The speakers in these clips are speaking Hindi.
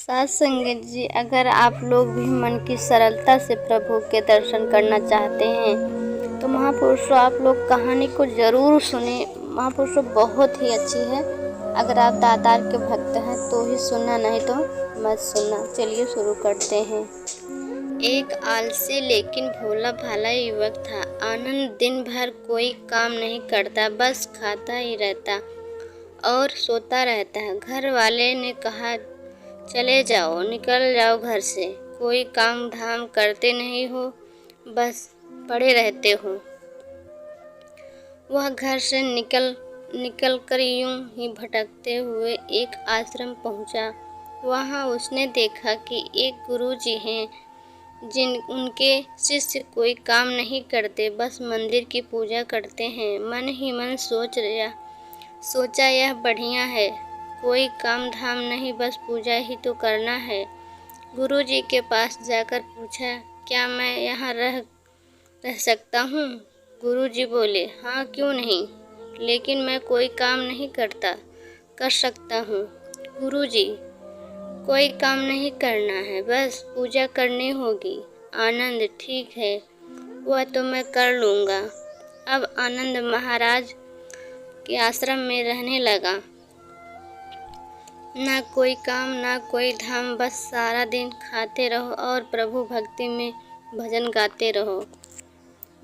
साथ संगत जी, अगर आप लोग भी मन की सरलता से प्रभु के दर्शन करना चाहते हैं तो महापुरुषों आप लोग कहानी को ज़रूर सुने। महापुरुषों बहुत ही अच्छी है। अगर आप दातार के भक्त हैं तो ही सुनना, नहीं तो मत सुनना। चलिए शुरू करते हैं। एक आलसी लेकिन भोला भाला युवक था। आनंद दिन भर कोई काम नहीं करता, बस खाता ही रहता और सोता रहता। घर वाले ने कहा, चले जाओ, निकल जाओ घर से, कोई काम धाम करते नहीं हो, बस पड़े रहते हो। वह घर से निकल कर यूं ही भटकते हुए एक आश्रम पहुंचा। वहां उसने देखा कि एक गुरुजी हैं उनके शिष्य कोई काम नहीं करते, बस मंदिर की पूजा करते हैं। मन ही मन सोचा यह बढ़िया है, कोई काम धाम नहीं, बस पूजा ही तो करना है। गुरुजी के पास जाकर पूछा, क्या मैं यहाँ रह सकता हूँ? गुरुजी बोले, हाँ क्यों नहीं, लेकिन मैं कोई काम नहीं कर सकता हूँ। गुरुजी, कोई काम नहीं करना है, बस पूजा करनी होगी। आनंद, ठीक है, वह तो मैं कर लूँगा। अब आनंद महाराज के आश्रम में रहने लगा। ना कोई काम ना कोई धाम, बस सारा दिन खाते रहो और प्रभु भक्ति में भजन गाते रहो।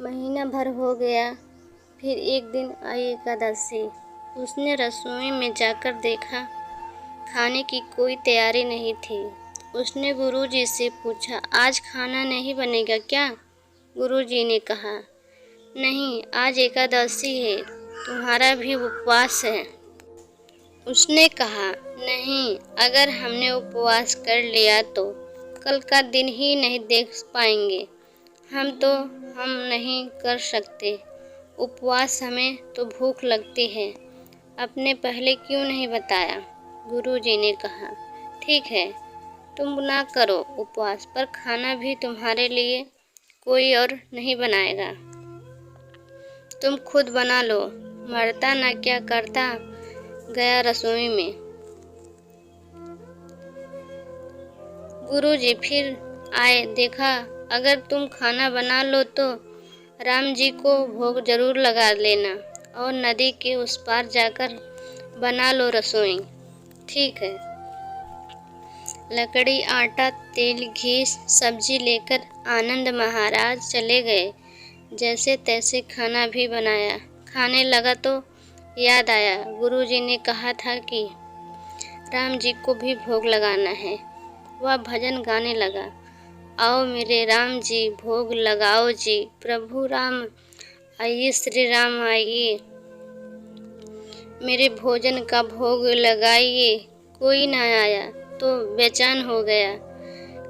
महीना भर हो गया। फिर एक दिन आई एकादशी। उसने रसोई में जाकर देखा, खाने की कोई तैयारी नहीं थी। उसने गुरुजी से पूछा, आज खाना नहीं बनेगा क्या? गुरुजी ने कहा, नहीं, आज एकादशी है, तुम्हारा भी उपवास है। उसने कहा, नहीं, अगर हमने उपवास कर लिया तो कल का दिन ही नहीं देख पाएंगे। हम नहीं कर सकते उपवास, हमें तो भूख लगती है। आपने पहले क्यों नहीं बताया? गुरुजी ने कहा, ठीक है, तुम ना करो उपवास, पर खाना भी तुम्हारे लिए कोई और नहीं बनाएगा, तुम खुद बना लो। मरता ना क्या करता गया रसोई में। गुरुजी फिर आए, देखा, अगर तुम खाना बना लो तो राम जी को भोग जरूर लगा लेना और नदी के उस पार जाकर बना लो रसोई। ठीक है। लकड़ी, आटा, तेल, घी, सब्जी लेकर आनंद महाराज चले गए। जैसे तैसे खाना भी बनाया। खाने लगा तो याद आया, गुरुजी ने कहा था कि राम जी को भी भोग लगाना है। वह भजन गाने लगा, आओ मेरे राम जी, भोग लगाओ जी, प्रभु राम आइए, श्री राम आइए, मेरे भोजन का भोग लगाइए। कोई ना आया तो बेचैन हो गया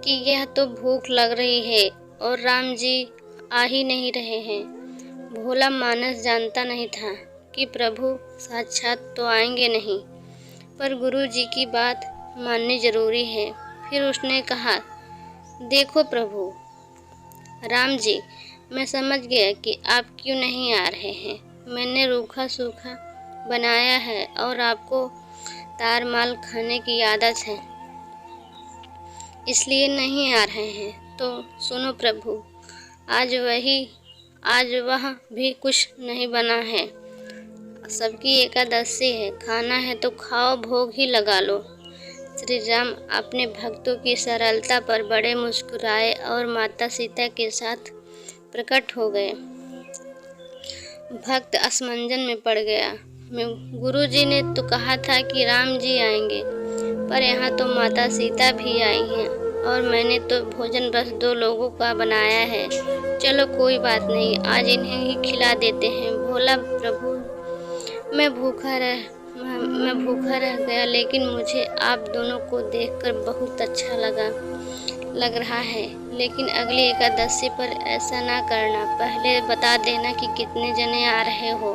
कि यह तो भूख लग रही है और राम जी आ ही नहीं रहे हैं। भोला मानस जानता नहीं था कि प्रभु साक्षात तो आएंगे नहीं, पर गुरु जी की बात माननी जरूरी है। फिर उसने कहा, देखो प्रभु राम जी, मैं समझ गया कि आप क्यों नहीं आ रहे हैं। मैंने रूखा सूखा बनाया है और आपको तार माल खाने की आदत है, इसलिए नहीं आ रहे हैं। तो सुनो प्रभु, आज वह भी कुछ नहीं बना है। सबकी एकादशी है, खाना है तो खाओ, भोग ही लगा लो। श्री राम अपने भक्तों की सरलता पर बड़े मुस्कुराए और माता सीता के साथ प्रकट हो गए। भक्त असमंजन में पड़ गया। गुरुजी ने तो कहा था कि राम जी आएंगे, पर यहाँ तो माता सीता भी आई हैं और मैंने तो भोजन बस 2 लोगों का बनाया है। चलो कोई बात नहीं, आज इन्हें ही खिला देते हैं। भोला, प्रभु मैं भूखा रह गया, लेकिन मुझे आप दोनों को देखकर बहुत अच्छा लग रहा है। लेकिन अगली एकादशी पर ऐसा ना करना, पहले बता देना कि कितने जने आ रहे हो,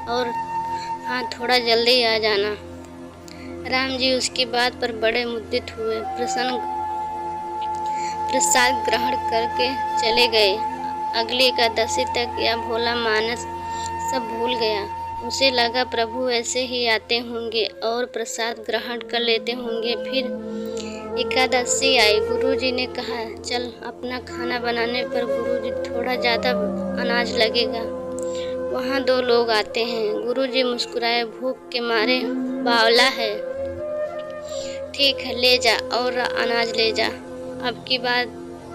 और हाँ, थोड़ा जल्दी आ जाना। राम जी उसकी बात पर बड़े मुद्दित हुए। प्रसाद ग्रहण करके चले गए। अगली एकादशी तक यह भोला मानस सब भूल गया। उसे लगा प्रभु ऐसे ही आते होंगे और प्रसाद ग्रहण कर लेते होंगे, फिर एकादशी आई। गुरुजी ने कहा चल अपना खाना बनाने पर गुरुजी थोड़ा ज़्यादा अनाज लगेगा। वहाँ दो लोग आते हैं। गुरुजी मुस्कुराए, भूख के मारे बावला है। ठीक है ले जा और अनाज ले जा। अब की बार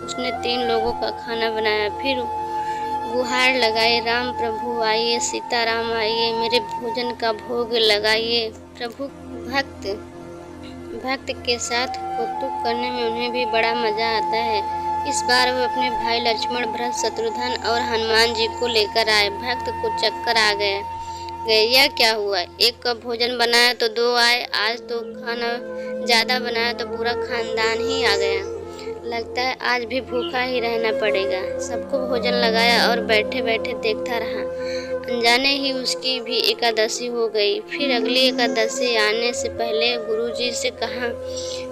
उसने 3 लोगों का खाना बनाया। फिर गुहार लगाए, राम प्रभु आइए, सीताराम आइए, मेरे भोजन का भोग लगाइए। प्रभु भक्त के साथ कौतुक करने में उन्हें भी बड़ा मजा आता है। इस बार वे अपने भाई लक्ष्मण, भरत, शत्रुघ्न और हनुमान जी को लेकर आए। भक्त को चक्कर आ गए यह क्या हुआ? एक का भोजन बनाया तो 2 आए, आज तो खाना ज़्यादा बनाया तो पूरा खानदान ही आ गया। लगता है आज भी भूखा ही रहना पड़ेगा। सबको भोजन लगाया और बैठे बैठे देखता रहा। अनजाने ही उसकी भी एकादशी हो गई। फिर अगली एकादशी आने से पहले गुरुजी से कहा,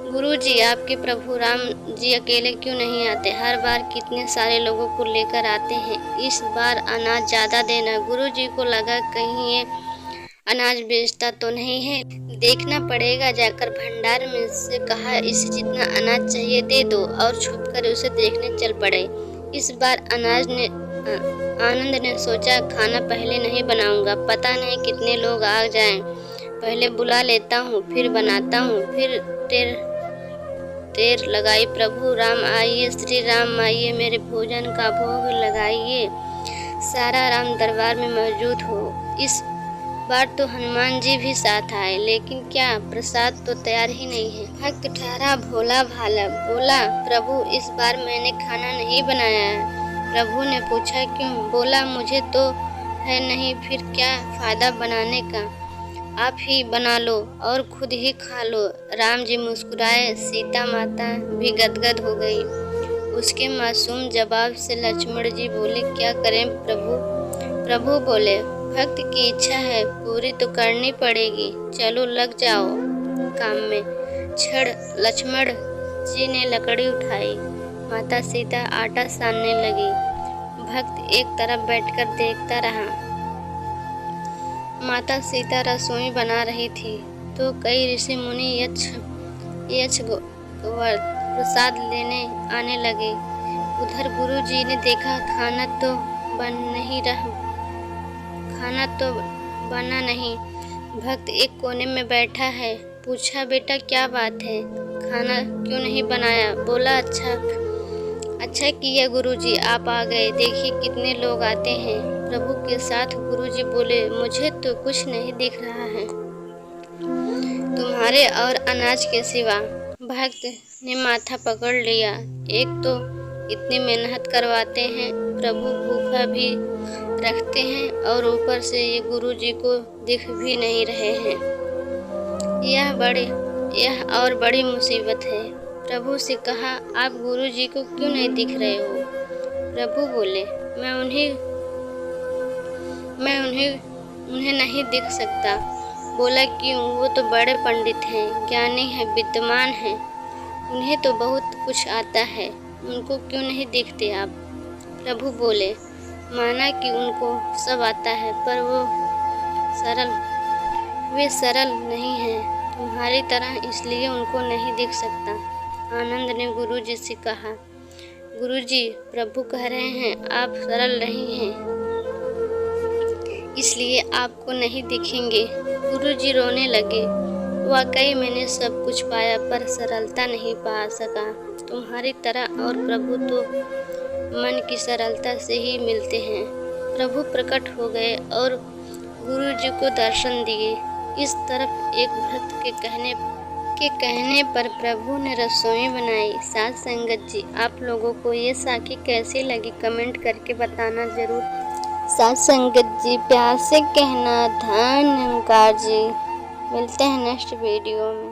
गुरुजी आपके प्रभु राम जी अकेले क्यों नहीं आते? हर बार कितने सारे लोगों को लेकर आते हैं। इस बार अनाज ज़्यादा देना। गुरुजी को लगा कहीं ये अनाज बेचता तो नहीं है, देखना पड़ेगा। जाकर भंडार में से कहा इसे जितना अनाज चाहिए दे दो और छुपकर उसे देखने चल पड़े। इस बार आनंद ने सोचा खाना पहले नहीं बनाऊंगा, पता नहीं कितने लोग आ जाएं। पहले बुला लेता हूँ फिर बनाता हूँ। फिर देर लगाई, प्रभु राम आइए, श्री राम आइए, मेरे भोजन का भोग लगाइए। सारा राम दरबार में मौजूद हो। इस बार तो हनुमान जी भी साथ आए, लेकिन क्या प्रसाद तो तैयार ही नहीं है। भक्त ठहरा, भोला भाला बोला, प्रभु इस बार मैंने खाना नहीं बनाया है। प्रभु ने पूछा क्यों? बोला मुझे तो है नहीं, फिर क्या फायदा बनाने का? आप ही बना लो और खुद ही खा लो। राम जी मुस्कुराए, सीता माता भी गदगद हो गई। उसके मासूम जवाब से लक्ष्मण जी बोले क्या करें प्रभु? प्रभु बोले भक्त की इच्छा है, पूरी तो करनी पड़ेगी, चलो लग जाओ काम में। लक्ष्मण जी ने लकड़ी उठाई, माता सीता आटा सानने लगी। भक्त एक तरफ बैठकर देखता रहा। माता सीता रसोई बना रही थी तो कई ऋषि मुनि यक्ष प्रसाद लेने आने लगे। उधर गुरु जी ने देखा खाना तो बना नहीं। भक्त एक कोने में बैठा है। पूछा बेटा क्या बात है, खाना क्यों नहीं बनाया? बोला अच्छा किया गुरुजी आप आ गए, देखिए कितने लोग आते हैं। प्रभु के साथ गुरुजी बोले मुझे तो कुछ नहीं दिख रहा है तुम्हारे और अनाज के सिवा। भक्त ने माथा पकड़ लिया। एक तो इतनी मेहनत करवाते हैं, प्रभु भूखा भी रखते हैं और ऊपर से ये गुरुजी को दिख भी नहीं रहे हैं। यह और बड़ी मुसीबत है। प्रभु से कहा आप गुरुजी को क्यों नहीं दिख रहे हो? प्रभु बोले मैं उन्हें नहीं दिख सकता। बोला क्यों? वो तो बड़े पंडित हैं, ज्ञानी हैं, विद्वान हैं, उन्हें तो बहुत कुछ आता है, उनको क्यों नहीं देखते आप? प्रभु बोले माना कि उनको सब आता है पर वे सरल नहीं हैं तुम्हारी तरह, इसलिए उनको नहीं दिख सकता। आनंद ने गुरुजी से कहा गुरुजी प्रभु कह रहे हैं आप सरल नहीं हैं, इसलिए आपको नहीं दिखेंगे। गुरुजी रोने लगे। वाकई मैंने सब कुछ पाया पर सरलता नहीं पा सका तुम्हारी तरह, और प्रभु तो मन की सरलता से ही मिलते हैं। प्रभु प्रकट हो गए और गुरुजी को दर्शन दिए। इस तरफ एक भक्त के कहने पर प्रभु ने रसोई बनाई। साथ संगत जी आप लोगों को ये साखी कैसी लगी कमेंट करके बताना जरूर। साथ संगत जी प्यार से कहना, धन्यवाद जी। मिलते हैं नेक्स्ट वीडियो में।